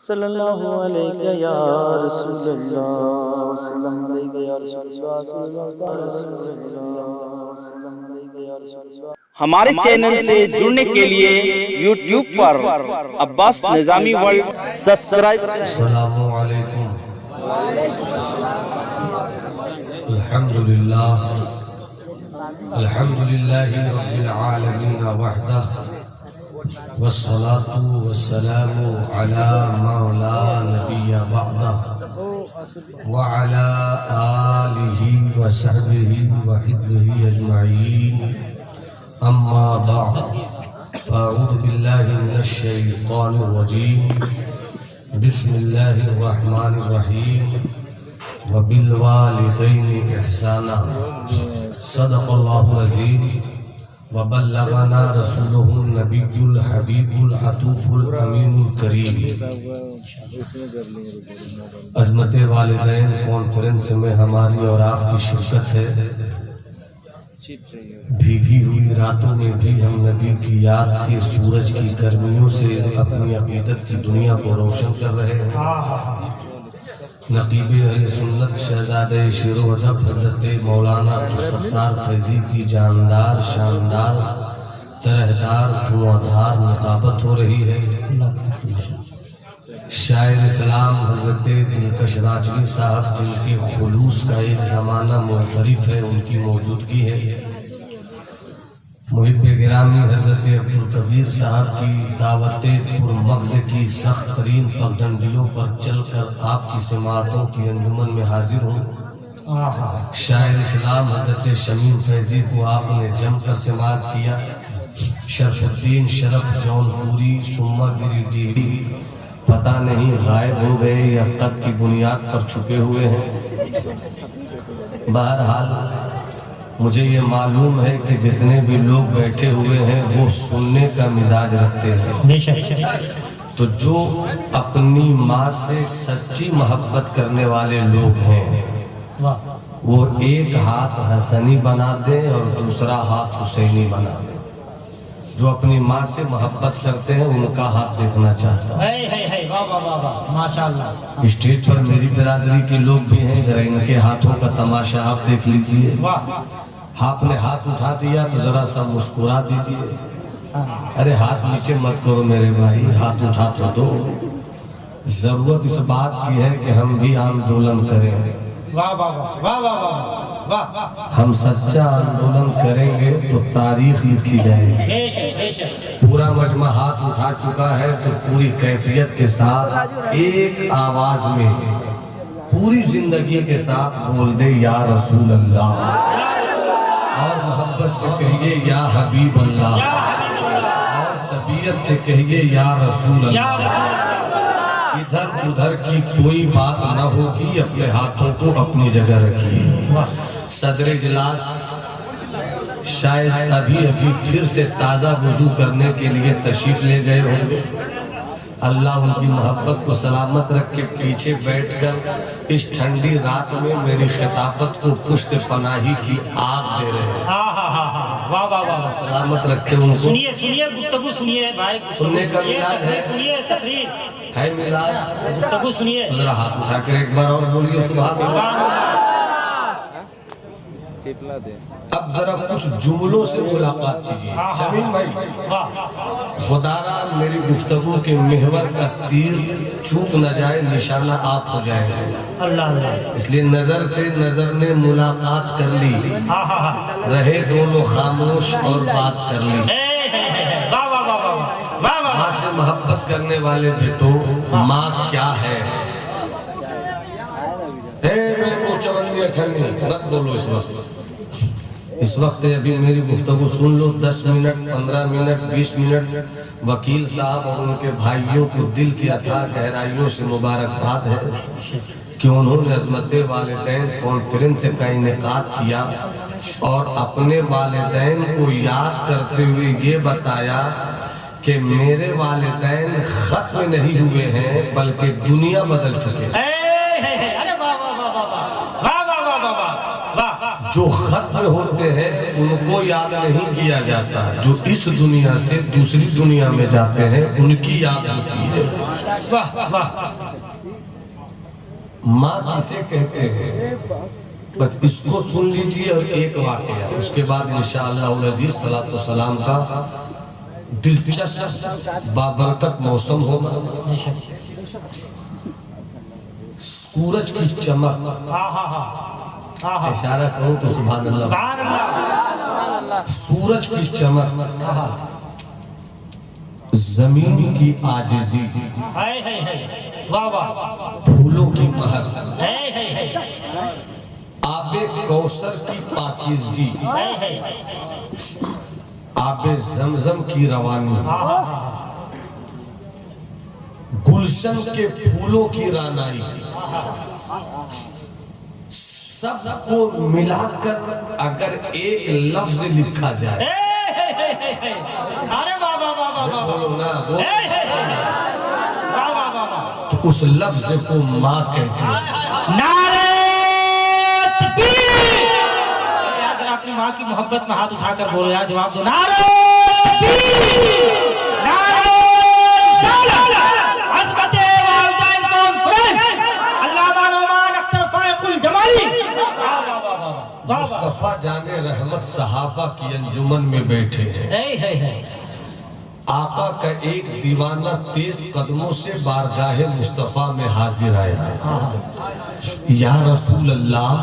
صلی اللہ علیہ یا رسول اللہ وسلم علیہ یا رسول اللہ۔ ہمارے چینل سے جڑنے کے لیے یوٹیوب پر عباس نظامی ورلڈ سبسکرائب کریں۔ السلام علیکم۔ الحمدللہ رب العالمین وحدہ والصلاة والسلام على ما لا نبی بعدہ وعلى آلہ وصحبہ وحبہ اجمعین، اما بعد فاعوذ باللہ من الشیطان الرجیم، بسم اللہ الرحمن الرحیم، وبالوالدین احسانا، صدق اللہ العظیم، وبلغنا رسولہ النبی الحبیب العطوف الامین الکریم۔ عظمت والدین کانفرنس میں ہماری اور آپ کی شرکت ہے۔ بھیگی ہوئی راتوں میں بھی ہم نبی کی یاد کے سورج کی گرمیوں سے اپنی عقیدت کی دنیا کو روشن کر رہے ہیں۔ نقیب اہل سنت شہزادہ شیر و ادب حضرت مولانا عبدالستار فیضی کی جاندار شاندار طرحدار دھواں نقابت ہو رہی ہے۔ شاعر اسلام حضرت دلکش راجوی صاحب جن کے خلوص کا ایک زمانہ معترف ہے، ان کی موجودگی ہے۔ محب گرامی حضرت عبدالکبیر صاحب کی دعوت پرمغز کی سخت ترین پگڈنڈیوں پر چل کر آپ کی سماعتوں کی انجمن میں حاضر ہوں۔ شاعر اسلام حضرت شمیم فیضی کو آپ نے جم کر سماعت کیا۔ شرف الدین شرف جون پوری سما گری ڈیوی پتہ نہیں غائب ہو گئے یا قد کی بنیاد پر چھپے ہوئے ہیں۔ بہرحال مجھے یہ معلوم ہے کہ جتنے بھی لوگ بیٹھے ہوئے ہیں وہ سننے کا مزاج رکھتے ہیں، تو جو اپنی ماں سے سچی محبت کرنے والے لوگ ہیں وہ ایک ہاتھ حسنی بنا دیں اور دوسرا ہاتھ حسینی بنا دیں۔ جو اپنی ماں سے محبت کرتے ہیں ان کا ہاتھ دیکھنا چاہتا ہوں۔ اسٹیج پر میری برادری کے لوگ بھی ہیں، ذرا ان کے ہاتھوں کا تماشا آپ دیکھ لیجئے۔ آپ نے ہاتھ اٹھا دیا تو ذرا سا مسکرا دیجئے۔ ارے ہاتھ نیچے مت کرو میرے بھائی، ہاتھ اٹھا تو دو۔ ضرورت اس بات کی ہے کہ ہم بھی آندولن کریں۔ ہم سچا آندولن کریں گے تو تاریخ لکھی جائے گی۔ پورا مجمع ہاتھ اٹھا چکا ہے تو پوری کیفیت کے ساتھ ایک آواز میں پوری زندگی کے ساتھ بول دے یا رسول اللہ، اور محبت سے کہیے یا حبیب اللہ، اور طبیعت سے کہیے یا رسول اللہ۔ ادھر ادھر کی کوئی بات نہ ہوگی، اپنے ہاتھوں کو اپنی جگہ رکھیے۔ صدر اجلاس شاید ابھی پھر سے تازہ وضو کرنے کے لیے تشریف لے گئے ہوں گے۔ اللہ ان کی محبت کو سلامت رکھ کے پیچھے بیٹھ کر اس ٹھنڈی رات میں میری خطابت کو پشت پناہی کی آگ دے رہے ہیں۔ سلامت رکھے ان کو۔ سنیے گفتگو سنیے بھائی، سننے کا مزاج ہے، سنیے تقریر ہے مزاج، گفتگو سنیے۔ ذرا ہاتھ اٹھا کر ایک بار اور بولیے سبحان اللہ۔ اب ذرا کچھ جملوں سے ملاقات کیجیے۔ شمیم بھائی، خدا را میری گفتگو کے محور کا تیر چوک نہ جائے، نشانہ آپ ہو جائے گا۔ اس لیے نظر سے نظر نے ملاقات کر لی، رہے دونوں خاموش اور بات کر لی۔ ماں سے محبت کرنے والے بیٹو، ماں کیا ہے؟ مت بولو اس وقت ابھی میری گفتگو سن لو، 10 منٹ 15 منٹ 20 منٹ۔ وکیل صاحب اور ان کے بھائیوں کو دل کی اتھاہ گہرائیوں سے مبارکباد ہے کہ انہوں نے عظمت والدین کانفرنس کا انعقاد کیا اور اپنے والدین کو یاد کرتے ہوئے یہ بتایا کہ میرے والدین ختم نہیں ہوئے ہیں بلکہ دنیا بدل چکے ہیں۔ جو ختم ہوتے ہیں ان کو یاد نہیں کیا جاتا، جو اس دنیا سے دوسری دنیا میں جاتے ہیں ان کی یاد ہوتی ہے۔ ماں کسے کہتے ہیں، بس اس کو سن لیجئے اور ایک واقعہ، اس کے بعد انشاءاللہ العزیز صلاۃ والسلام کا دلچسپ بابرکت موسم ہوگا۔ سورج کی چمک، اشارہ کرو تو سبحان اللہ، سورج کی چمک، زمین کی عاجزی، پھولوں کی مہک، آب کوثر کی پاکیزگی، آب زمزم کی روانی، گلشن کے پھولوں کی رانائی، سب کو ملا کر اگر ایک لفظ لکھا جائے، بولو نا، تو اس لفظ کو ماں کہتے ہیں۔ اپنی ماں کی محبت میں ہاتھ اٹھا کر بولو یار، جواب دو، نعرہ تکبیر، نعرہ رسالت، عظمت والدین کانفرنس، علامہ نعمان اختر فائق الجمالی۔ مصطفیٰ جان رحمت صحابہ کی انجمن میں بیٹھے ہیں، آقا کا ایک دیوانہ تیز قدموں سے بارگاہ مصطفیٰ میں حاضر آیا ہے۔ یا رسول اللہ،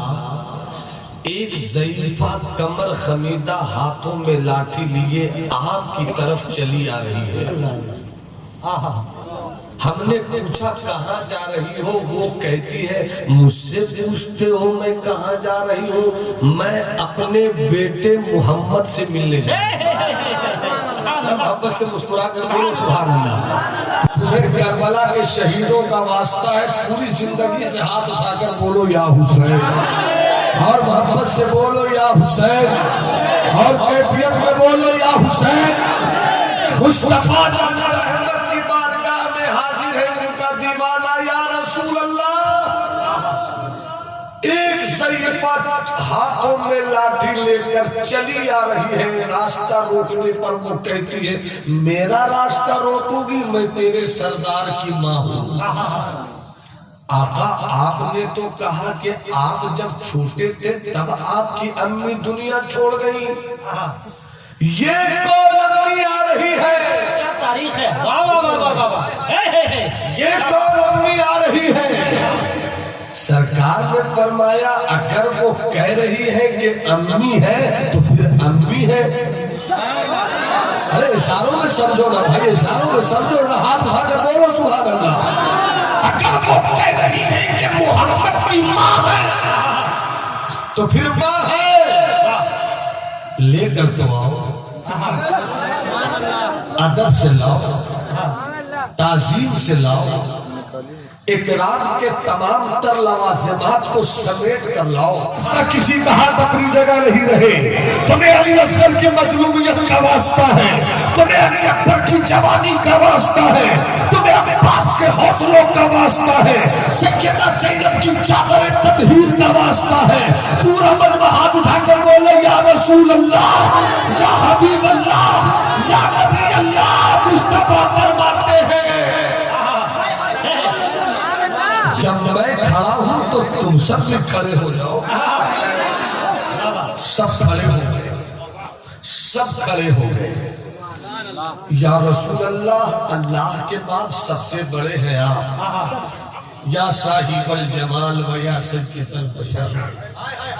ایک ضعیفہ کمر خمیدہ ہاتھوں میں لاٹھی لیے آپ کی طرف چلی آ رہی ہے۔ ہم نے پوچھا کہاں جا رہی ہو؟ وہ کہتی ہے مجھ سے پوچھتے ہو میں کہاں جا رہی ہوں؟ میں اپنے بیٹے محمد سے ملنے جا رہی ہوں۔ محبت سے مسکرا کر بولو سبحان اللہ۔ تمہیں کربلا کے شہیدوں کا واسطہ ہے، پوری زندگی سے ہاتھ اٹھا کر بولو یا حسین، اور محبت سے بولو یا حسین، اور کیفیت میں بولو یا حسین۔ مصطفیٰ رحمت کی بارگاہ میں حاضر ہے ان کا دیوانہ، یا رسول اللہ۔ ایک ضعیفہ ہاتھوں میں لاٹھی لے کر چلی آ رہی ہے، راستہ روکنے پر وہ کہتی ہے میرا راستہ روکو گی، میں تیرے سردار کی ماں ہوں۔ آقا آپ نے تو کہا کہ آپ جب چھوٹے تھے تب آپ کی امی دنیا چھوڑ گئی، یہ کون امی آ رہی ہے؟ کیا تاریخ ہے، واہ واہ واہ واہ واہ، یہ کون امی آ رہی ہے؟ سرکار نے فرمایا اگر وہ کہہ رہی ہے کہ امی ہے تو پھر امی ہے۔ ارے اشاروں میں سمجھو نا بھائی، اشاروں میں سمجھو نا، ہاتھ اٹھا کر بولو سبحان اللہ۔ اگر وہ کہہ رہی ہے کہ محمد کی ماں ہے تو پھر ماں ہے، لے کر تو آؤ، ادب سے لاؤ، تعظیم سے لاؤ، اکرام کے تمام تر لوازمات کو سمیٹ کر لاؤ۔ کسی کا ہاتھ اپنی جگہ نہیں رہے، تمہیں علی اصغر کی مظلومیت کا واسطہ ہے، تمہیں علی اکبر کی جوانی کا واسطہ ہے، تمہیں عباس کے حوصلوں کا واسطہ ہے، سیدہ زینب کی چادر تطہیر کا واسطہ ہے۔ پورا مجمع ہاتھ اٹھا کر بولے یا رسول اللہ، یا حبیب اللہ، یا نبی اللہ۔ مصطفیٰ فرماتے ہیں جب میں کھڑا ہوں تو تم سب بھی کھڑے ہو جاؤ۔ سب کھڑے ہو گئے، سب کھڑے ہو گئے۔ یا رسول اللہ، اللہ کے بعد سب سے بڑے ہیں آپ، یا صاحب الجمال و یا سید البشر،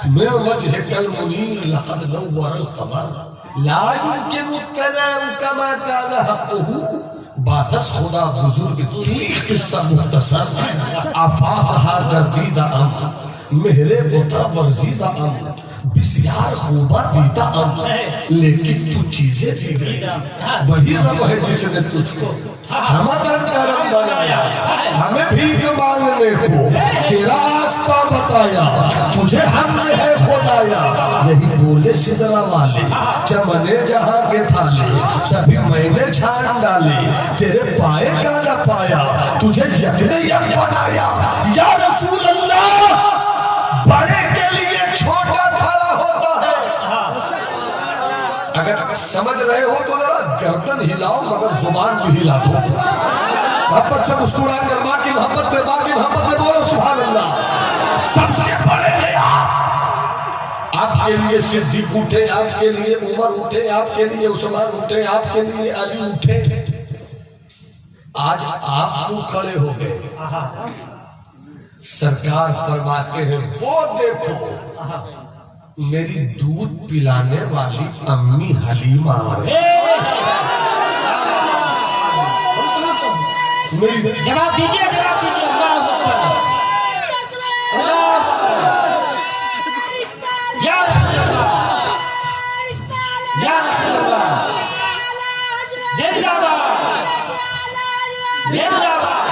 من وجهك المنیر لقد نور القمر، لا يمكن الكلام كما كان حقه۔ بادس خدا بزرگ توی قصہ مختصر، افاقہا گردیدہ امر، مہرے بتا ورزیدہ امر، بسیار خوبہ دیدہ امر، لیکن تو چیزیں دی گئی، وہی رب ہے جس نے تجھ کو ہمیں کرم بنایا، ہمیں بھیک مانگنے کو تیرا راستہ بتایا، تجھے ہم نے ہے خدایا۔ یہی بولے سدرہ والے، چمنے جہاں کے تھالے، سبھی میں نے چھان ڈالے، تیرے پائے کا نہ پایا، تجھے یکنے یک بنایا۔ یا رسول اللہ، بڑے کے لیے چھوٹا کھڑا اگر سمجھ رہے ہو تو ذرا گردن ہلاؤ مگر زبان بھی ہلا دو. محبت سے مسکرا کر ماں کی محبت میں بولو سبحان اللہ. سب سے بڑے ہیں آپ کے لیے صدیق اٹھے, آپ کے لیے عمر اٹھے, آپ کے لیے عثمان اٹھے, آپ کے لیے علی اٹھے. آج آپ کیوں کھڑے ہو گئے؟ سرکار فرماتے ہیں وہ دیکھو میری دودھ پلانے والی امی حلیمہ. جواب دیجیے, جواب دیجیے. یا رسول اللہ, یا رسول اللہ, زندہ باد, زندہ باد,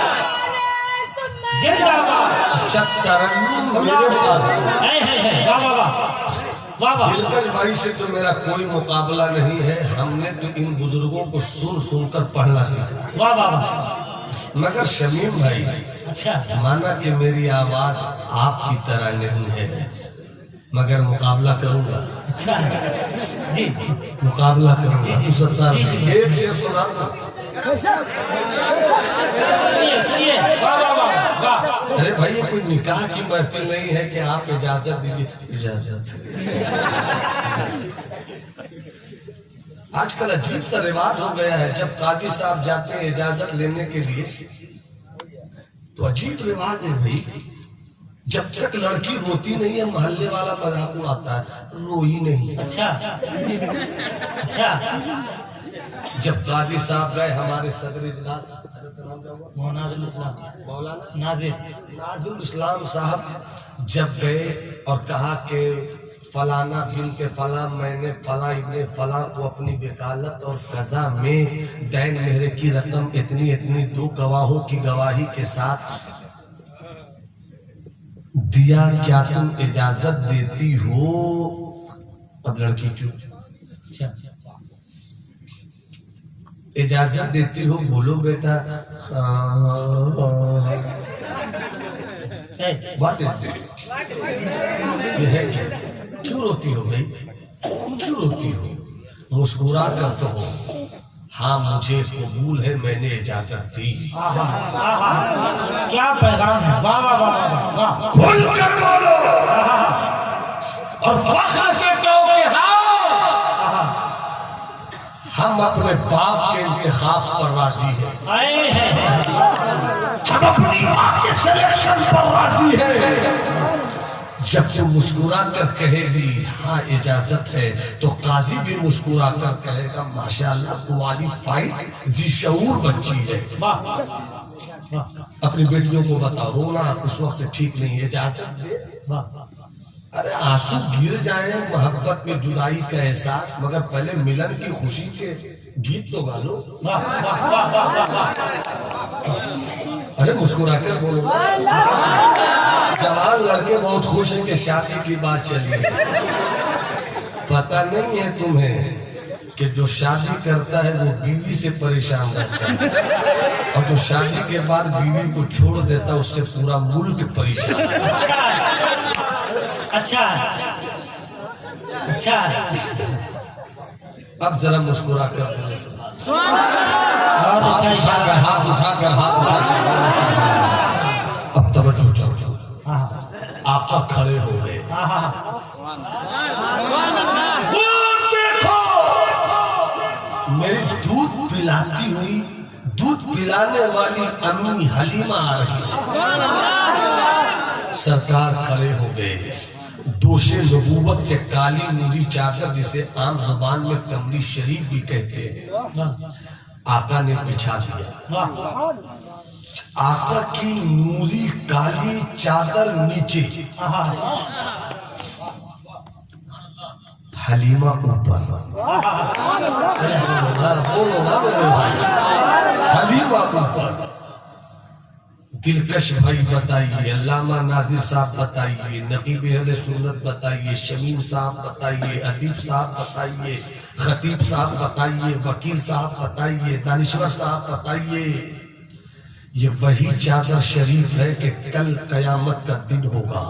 زندہ باد. دلکش بھائی سے تو میرا کوئی مقابلہ نہیں ہے, ہم نے تو ان بزرگوں کو سن کر پڑھنا سیکھا. واہ واہ واہ. مگر شمیم بھائی اچھا, مانا کہ میری آواز آپ کی طرح نہیں ہے, مگر مقابلہ کروں گا. اچھا جی, مقابلہ کروں گا. ستار ایک شعر سنا دو. سنیے. واہ واہ واہ واہ. ارے بھائی یہ کوئی نکاح کی محفل نہیں ہے کہ آپ اجازت دیجیے. اجازت. آج کل عجیب سا رواج ہو گیا ہے, جب قاضی صاحب جاتے ہیں اجازت لینے کے لیے تو عجیب رواج ہے بھائی, جب تک لڑکی روتی نہیں ہے محلے والا مذاق اڑاتا ہے روئی نہیں. اچھا اچھا. جب قاضی صاحب گئے ہمارے صدر اجلاس مولانا ناظر اسلام صاحب جب گئے اور کہا کہ فلانا بن کے فلاں میں نے فلاں ابن فلاں کو اپنی وکالت اور قضا میں دین مہر کی رقم اتنی 2 گواہوں کی گواہی کے ساتھ دیا, کیا تم اجازت دیتی ہو؟ اب لڑکی چپ. اجازت دیتی ہو؟ بولو بیٹا. واٹ از دس؟ یہ ہے کیا؟ کیوں روتی ہو بھائی, کیوں روتی ہو؟ مسکرا کر تو ہو ہاں مجھے قبول ہے, میں نے اجازت دی. کیا پیغام ہے. واہ واہ واہ واہ. کھل کر بولو اور فخر سے کہو کہ ہاں ہم اپنے باپ کے انتخاب پر راضی ہیں, ہم اپنی ماں کے سلیکشن پر راضی ہیں. جب تم مسکرا کر کہے گی ہاں اجازت ہے تو قاضی بھی مسکرا کر کہے گا ماشاءاللہ کوالیفائڈ ذی شعور بچی ہے. اپنی بیٹیوں کو بتاؤ رونا اس وقت ٹھیک نہیں ہے, اجازت دے. ارے آنسو گر جائیں محبت میں جدائی کا احساس, مگر پہلے ملن کی خوشی کے گیت تو گا لو. ارے مسکرا کر بولو. جوان لڑکے بہت خوش ہیں کہ شادی کی بات چلی ہے. پتہ نہیں ہے تمہیں کہ جو شادی کرتا ہے وہ بیوی سے پریشان رہتا ہے, اور جو شادی کے بعد بیوی کو چھوڑ دیتا ہے اس سے پورا ملک پریشان ہے. اچھا اچھا. اب ذرا مسکرا کر ہاتھ اٹھا کر اب توجہ جاؤ. آقا کھڑے ہو گئے. میری دودھ پلاتی ہوئی, دودھ پلانے والی امی حلیمہ آ رہی ہے. سرکار کھڑے ہو گئے. دوش نبوت سے کالی نوری چادر جسے عام زبان میں کملی شریف بھی کہتے ہیں آقا نے بچھا دیا. آقا کی نوری کالی چادر نیچے, حلیمہ اوپر. حلیمہ اوپر. دلکش بھائی بتائیے, علامہ ناظر صاحب بتائیے, نقیب اہل سنت بتائیے, شمیم صاحب بتائیے, ادیب صاحب بتائیے, خطیب صاحب بتائیے, وکیل صاحب بتائیے, دانشور صاحب بتائیے. یہ وہی چادر شریف ہے کہ کل قیامت کا دن ہوگا.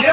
یہ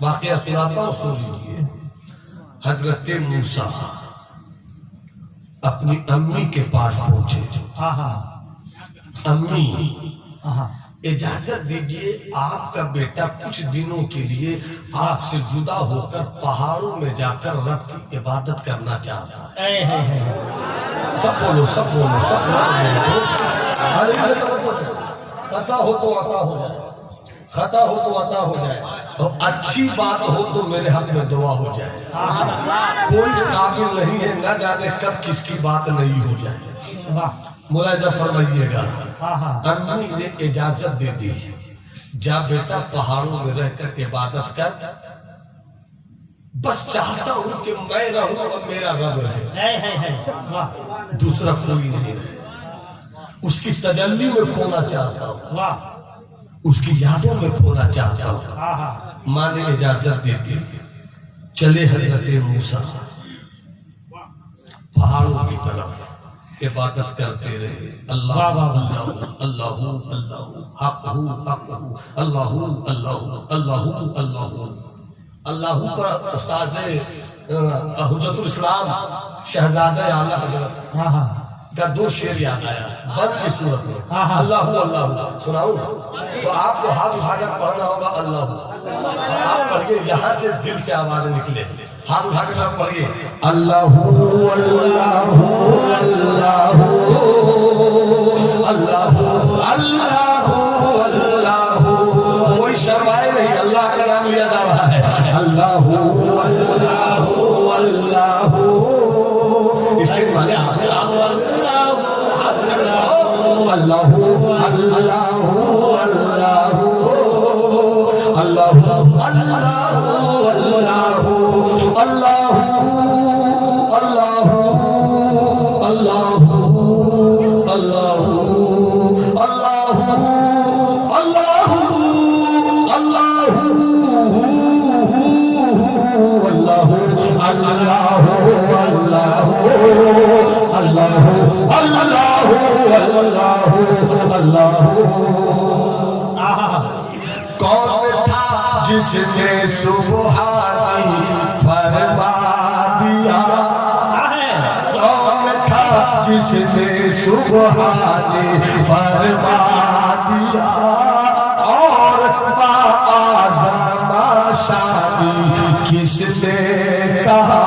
واقعہ سناتا ہوں، سن لیجیے۔ حضرت موسیٰ اپنی امی کے پاس پہنچے۔ امی اجازت دیجئے، آپ کا بیٹا کچھ دنوں کے لیے آپ سے جدا ہو کر پہاڑوں میں جا کر رب کی عبادت کرنا چاہتا ہے۔ سب بولو، سب بولو، سب بولو۔ خطا ہو تو عطا ہو جائے، خطا ہو تو عطا ہو جائے، اور اچھی بات ہو تو میرے حق میں دعا ہو جائے۔ کوئی قابل نہیں ہے، نہ جانے کب کس کی بات نہیں ہو جائے۔ ملاحظہ فرمائیے گا، امی نے اجازت دے دی، جا بیٹا پہاڑوں میں رہ کر عبادت کر، بس چاہتا ہوں کہ میں رہوں اور میرا رب رہے، دوسرا کوئی نہیں رہے۔ اس کی تجلی میں کھونا چاہتا ہوں، اس کی یادوں میں کھونا چاہتا ہوں۔ ماں نے اجازت دے دی، چلے حضرت موسیٰ پہاڑوں کی طرف عبادت کرتے رہے۔ اللہ اللہ اللہ اللہ حق حق اللہ اللہ اللہ اللہ اللہ پر استاد حجت الاسلام شہزادہ اعلیٰ حضرت کا دو شعر یاد آیا بند کی صورت میں۔ اللہ اللہ سناؤں تو آپ کو ہاتھ اٹھا کر پڑھنا ہوگا اللہ، آپ پڑھیے یہاں سے دل سے آوازیں نکلے، ہاتھ اٹھا کے ساتھ پڑھیے اللہ اللہ اللہ اللہ اللہ اللہ، کوئی شرمائے نہیں، اللہ کا نام لیا جا رہا ہے۔ اللہ اللہ اللہ، اس کے بعد اللہ اللہ اللہ کون تھا جس سے سبحانی فرما دیا، کون تھا جس سے سبحانی فرما دیا، اور باعظم شانی کس سے کہا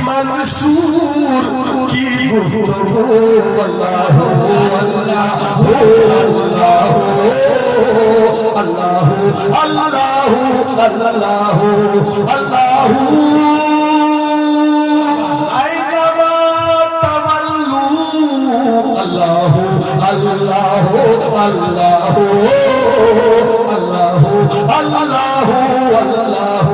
منصور کی گفتگو اللہ اللہ اللہ اللہ اللہ اللہ اینما تولوا اللہ اللہ اللہ اللہ اللہ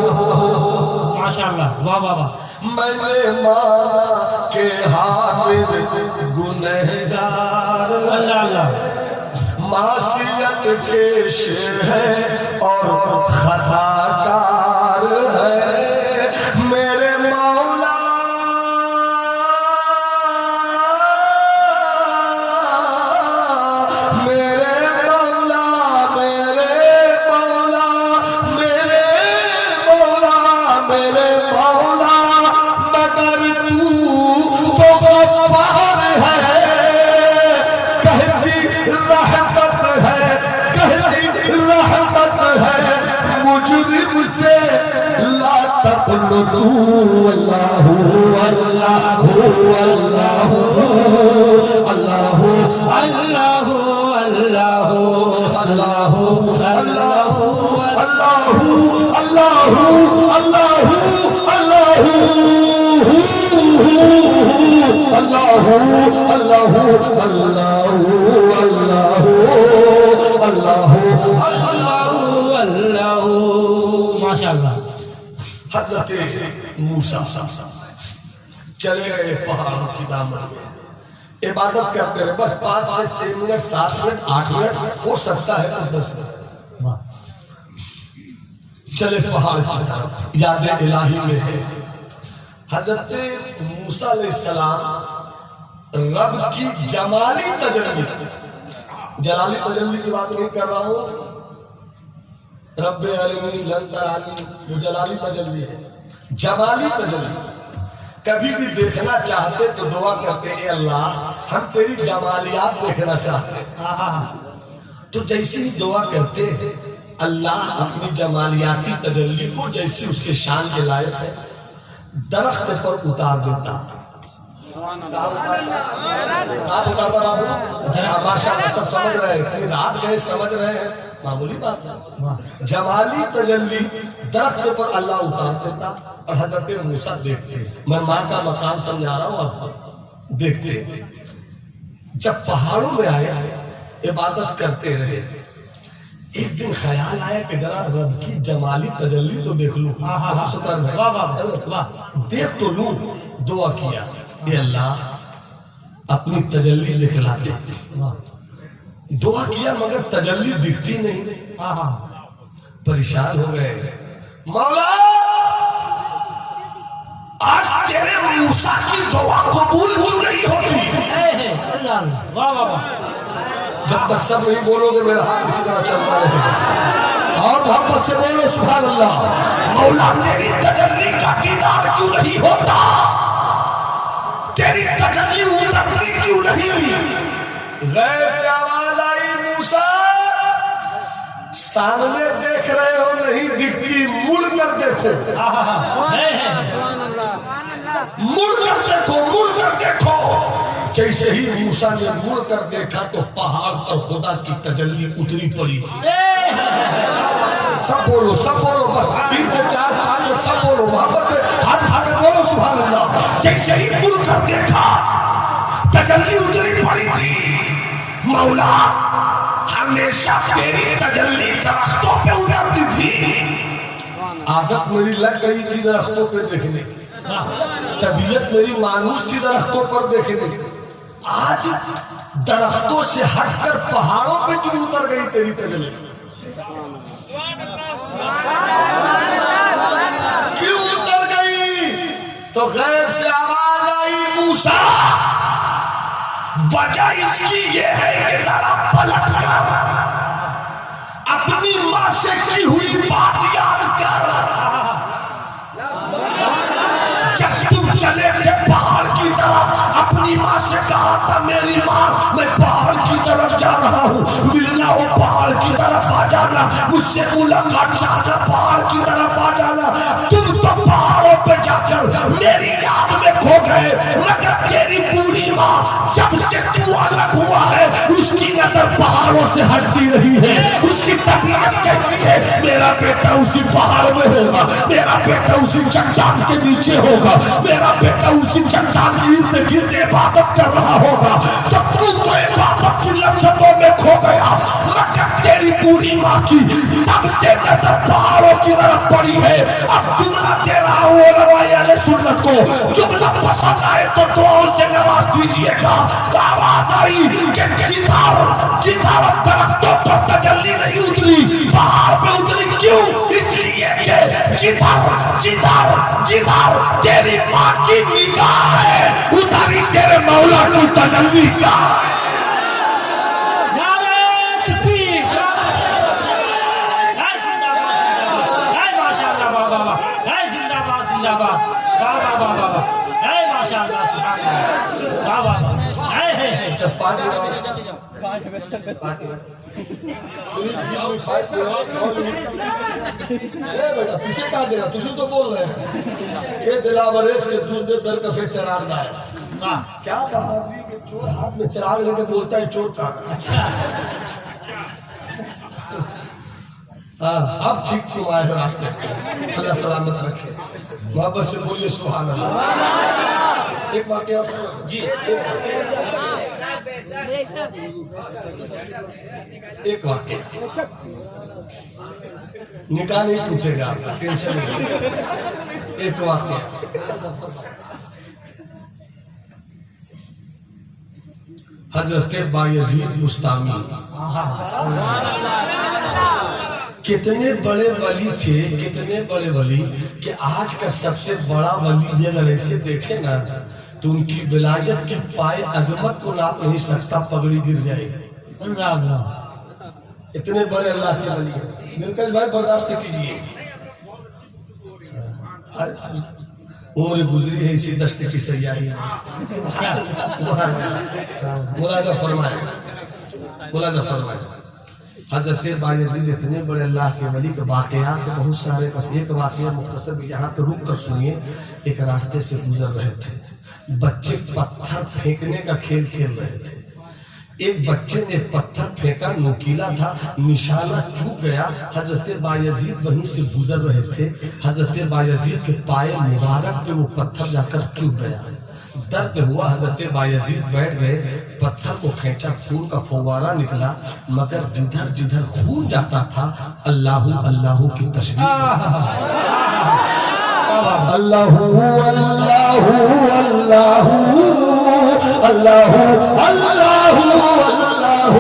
ماشاءاللہ، واہ واہ واہ۔ میں نے مانا کہ حامد گنہگار اللہ اللہ، معصیت پیش ہے اور خطا کار ہے، میرے مولا میرے مولا میرے مولا میرے مولا میرے مولا، مگر تو غفار ہے، کہتی رحمت ہے، کہتی رحمت ہے، مجرم سے لا تقنطوا اللہ اللہ اللہ اللہ اللہ اللہ اللہ اللہ ماشاءاللہ۔ حضرت موسیٰ چلے گئے پہاڑوں کی دامن میں عبادت کرتے رہے، بس 5 سے 6 منٹ 7 منٹ 8 منٹ ہو سکتا ہے 10 منٹ، چلے پہاڑ کی طرف، یاد الہی میں ہے۔ حضرت موسیٰ علیہ السلام رب کی جمالی تجلی، جلالی تجلی کی بات نہیں کر رہا ہوں، رب علمی لن ترانی جو جلالی تجلی ہے، جمالی تجلی، کبھی بھی دیکھنا چاہتے تو دعا کرتے اے اللہ ہم تیری جمالیات دیکھنا چاہتے، تو جیسی دعا کرتے اللہ اپنی جمالیاتی تجلی کو جیسی اس کے شان کے لائق ہے درخت پر اتار دیتا۔ آپ اتارتا بابو؟ ماشاءاللہ سب سمجھ رہے ہیں، اتنی رات گئے سمجھ رہے ہیں، معمولی بات ہے۔ جمالی تجلی درخت پر اللہ اتار دیتا اور حضرت موسیٰ دیکھتے، میں ماں کا مقام سمجھا رہا ہوں آپ دیکھتے۔ جب پہاڑوں میں آئے عبادت کرتے رہے، ایک دن خیال آیا کہ ذرا رب کی جمالی تجلی تو دیکھ لوں، دیکھ تو لوں۔ دعا کیا اے اللہ اپنی تجلی دکھلا دے، دعا کیا مگر تجلی دکھتی نہیں، پریشان ہو گئے۔ مولا آج تیرے موسیٰ کی دعا قبول کیوں نہیں ہوتی؟ جب تک سب نہیں بولو گے میرا ہاتھ اسی طرح چلتا رہے گا، اور محبت سے بولو سبحان اللہ۔ مولا تیری تجلی کا دیدار کیوں نہیں ہوتا؟ تیری تجلی اترتی کیوں نہیں؟ غیب کی آواز آئی، موسیٰ سامنے دیکھ رہے ہو نہیں دکھتی، مڑ کر دیکھو، مڑ کر دیکھو، مڑ کر دیکھو۔ جیسے ہی موسیٰ نے مڑ کر دیکھا تو پہاڑ پر خدا کی تجلی اتری پڑی تھی۔ سب بولو بس 3 سے 4 5 سب بولو، محبت سے ہاتھ اٹھا کے بولو سبحان اللہ۔ جیسے ہی مڑ کر دیکھا تجلی اتری پڑی تھی۔ مولا ہمیشہ تیری تجلی درختوں پہ اترتی تھی، عادت میری لگ گئی تھی درختوں پہ دیکھنے، طبیعت میری مانوس تھی درختوں پر دیکھنے، آج درختوں سے ہٹ کر پہاڑوں پہ کیوں اتر گئی تیری تجلی؟ کیوں اتر گئی؟ تو غیب سے آواز آئی، موسیٰ وجہ اس کی یہ ہے کہ ذرا پلٹ کر اپنی ماں سے کی ہوئی بات یاد کر۔ جب تم چلے تھے پہاڑ کی طرف، اپنی ماں سے کہا تھا میری ماں میں پہاڑ کی طرف جا رہا ہوں، ملنا ہو پہاڑ کی طرف آ جانا، مجھ سے ملاقات چاہنا پہاڑ کی طرف آ جانا۔ تم تو پہاڑوں پہ جا کر میری یاد میں کھو گئے، مگر تیری پوری ماں جب سے تو الگ ہوا ہے اس کی نظر پہاڑوں سے ہٹتی رہی ہے، اس کی طبیعت کہتی ہے میرا بیٹا اسی پہاڑ میں ہوگا، میرا بیٹا اسی چٹان کے نیچے ہوگا، میرا بیٹا اسی چٹان کی ارد گرد عبادت کر رہا ہوگا۔ تو عبادت کی لذتوں میں کھو گیا، مگر تیری پوری ماں کی تب سے نظر پہاڑوں کی طرف پڑی ہے۔ اب جملہ دے رہا ہوں علماء اہل سنت کو، جملہ پسند آئے تو دعاؤں سے نواز دیجیے گا۔ آواز آئی کہ جدھر درختوں پر تجلی نہیں اتری پہاڑ پہ اتری، کیوں؟ اس لیے کہ جدھر تیری ماں کی نگاہ ہے ادھر ہی تیرے مولا کی تجلی کا۔ پیچھے کہا دے رہا تجھے تو بول رہے ہیں کہ دلاوریش کے دوسرے در کفے چراغ دائے، کیا بہادری کہ چور ہاتھ میں چراغ لے کے بولتا ہے چور کا۔ اب ٹھیک کیوں آئے ہو راستے، اللہ سلامت رکھے، محبت سے بولیے سبحان اللہ۔ ایک واقعہ آپ سنو جی، ایک واقعہ، نکاح نہیں ٹوٹے گا آپ کا ٹینشن نہیں۔ ایک واقعہ حضرت بایزید بستامی کتنے بڑے ولی تھے، کتنے بڑے ولی کہ آج کا سب سے بڑا ولی بھی اگر ایسے دیکھے نا تو ان کی ولایت کے پائے عظمت کو ناپ نہیں سکتا، پگڑی گر جائے گی۔ اتنے بڑے اللہ کے ولی ہیں، مل کر بھائی برداشت کیجیے۔ عمر گزری ہے اسی دشت کی سیاحی میں، ملاحظہ فرمائے، ملاحظہ فرمائے۔ حضرت بایزید اتنے بڑے اللہ کے ولی کے واقعات تو بہت سارے، بس ایک واقعہ مختصر یہاں پہ رک کر سنیے۔ ایک راستے سے گزر رہے تھے، بچے پتھر پھینکنے کا کھیل کھیل رہے تھے۔ ایک بچے نے پتھر پھینکا، نوکیلا تھا، نشانہ چوک گیا۔ حضرت بایزید وہیں سے گزر رہے تھے، حضرت بایزید کے پائے مبارک پہ وہ پتھر جا کر چوک گیا۔ درد ہوا، حضرت بایزید بیٹھ گئے، پتھر کو کھینچا، خون کا فوارہ نکلا، مگر جدھر جدھر خون جاتا تھا اللہ اللہ کی تسبیح، اللہ اللہ اللہ اللہ اللہ اللہ،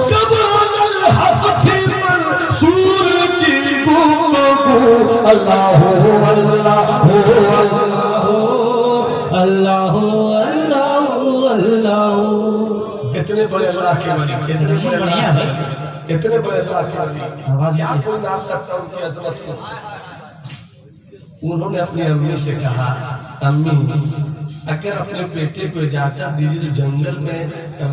کبر الحق تھی منصور کی گفتگو، اللہ اللہ اللہ اللہ اللہ۔ اتنے بڑے اللہ کے ولی، اتنے بڑے اللہ، اتنے بڑے اللہ کے ولی، کیا کوئی ناپ سکتا ان کی عظمت کو؟ انہوں نے اپنی امی سے کہا، امی اگر اپنے بیٹے کو اجازت دیجیے تو جنگل میں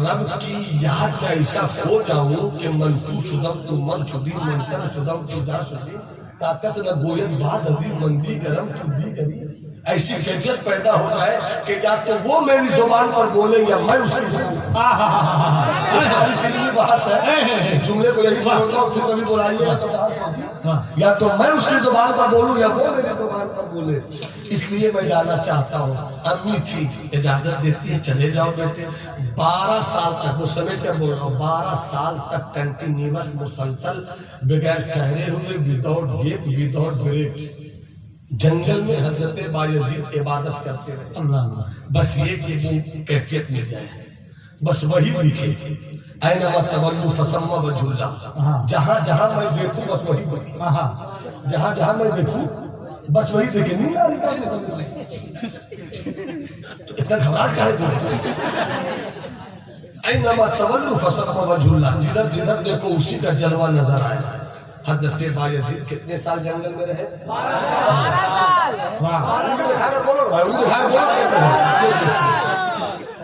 رب کی یاد میں ایسا کھو جاؤں کہ من تو شدم تو من شدی، من تر شدم تو جا شدی، طاقت نہ گوید بعد عظیم مندی گرم تو دی گری، ایسی کیفیت پیدا ہو جائے کہ یا تو وہ میری زبان پر بولے یا میں اس کی زبان جملے کو یہی چھوڑتا ہوں، پھر کبھی بلائیے گا تو یا تو میں اس کی زبان پر بولوں یا وہ میری زبان پر بولے۔ اس لیے میں جانا چاہتا ہوں۔ امی تھی، اجازت دیتی ہے چلے جاؤ بیٹے۔ 12 سال تک، وہ سمیٹ کر بول رہا ہوں، 12 سال تک کنٹینیوس مسلسل بغیر ٹھہرے ہوئے، وداؤٹ گیپ وداؤٹ بریک جنگل میں حضرت بایزید عبادت کرتے رہے، بس یہ کہ وہ کیفیت مل جائے، بس وہی دکھے۔ اینما تولوا فثم وجہ اللہ، جہاں جہاں میں دیکھوں بس وہی دکھے، جہاں جہاں میں دیکھوں بس وہی دیکھے۔ نہیں آ رہی تو اتنا گھبراہٹ کا ہے؟ اینما تولوا فثم وجہ اللہ، جدھر جدھر دیکھو اسی کا جلوہ نظر آئے۔ حضرت بایزید کتنے سال جنگل میں رہے؟ 12 سال۔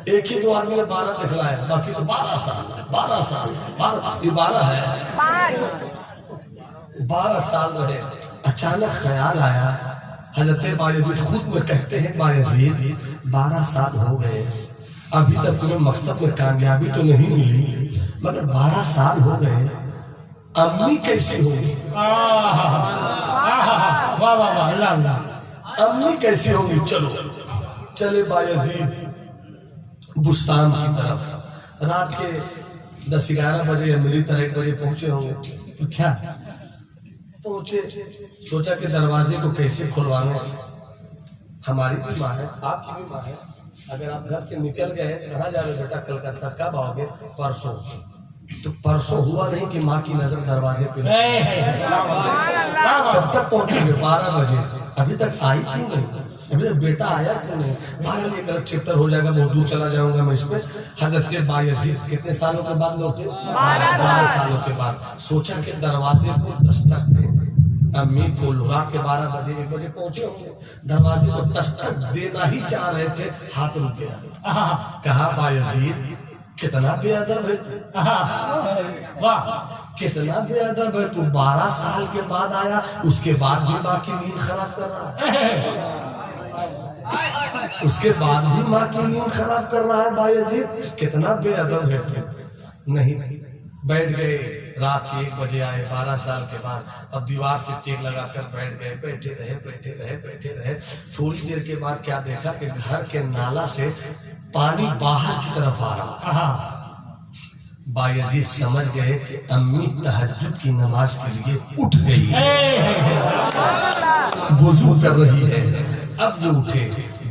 ایک ہی دو آدمی نے 12 دکھلایا، باقی تو 12 سال 12 سال 12 ہے 12 سال رہے۔ اچانک خیال آیا، حضرت بایزید خود میں کہتے ہیں، بایزید 12 سال ہو گئے، ابھی تک تمہیں مقصد میں کامیابی تو نہیں ملی، مگر 12 سال ہو گئے، امی کیسی ہوگی؟ امی کیسی ہوگی؟ چلو چلے بایزید بستان کی طرف۔ رات کے 10-11 بجے یا میری طرح 1 بجے پہنچے ہوں گے۔ اچھا پہنچے، سوچا کہ دروازے کو کیسے کھلوانا، ہماری بھی ماں ہے، آپ کی بھی ماں ہے، اگر آپ گھر سے نکل گئے، کہاں جا رہے بیٹا؟ کلکتہ۔ کب آؤ گے؟ پرسوں۔ تو پرسوں ہوا نہیں کہ ماں کی نظر دروازے پہ، کب تک پہنچے گے؟ 12 بجے، ابھی تک آئی کیوں نہیں؟ ابھی تک بیٹا آیا کیوں نہیں؟ 12 بجے ایک چیپٹر ہو جائے گا، بہت دور چلا جاؤں گا میں اس پہ۔ حضرت بایزید کتنے سالوں کے بعد لوٹے؟ 12 سالوں کے بعد۔ سوچا کہ دروازے کو دستک دیں، امی کھولو۔ رات کے 12 بجے 1 بجے پہنچے ہوں گے، دروازے کو دستک دینا ہی چاہ رہے تھے، ہاتھ رک گیا۔ کہا بایزید کتنا بے ادب ہے تو، کتنا بے ادب ہے تو، 12 سال کے بعد آیا، اس کے بعد بھی ماں کی نیند خراب کر رہا ہے، اس کے بعد بھی ماں کی نیند خراب کر رہا ہے بایزید، کتنا بے ادب ہے تو۔ نہیں، بیٹھ گئے، رات کے 1 بجے آئے، 12 سال کے بعد، اب دیوار سے ٹیک لگا کر بیٹھ گئے، بیٹھے رہے بیٹھے رہے بیٹھے رہے۔ تھوڑی دیر کے بعد کیا دیکھا کہ گھر کے نالا سے پانی باہر کی طرف آ رہا۔ بایزید سمجھ گئے کہ امی تہجد کی نماز کے لیے اٹھ گئی ہے، وضو کر رہی ہے۔ اب جو اٹھے،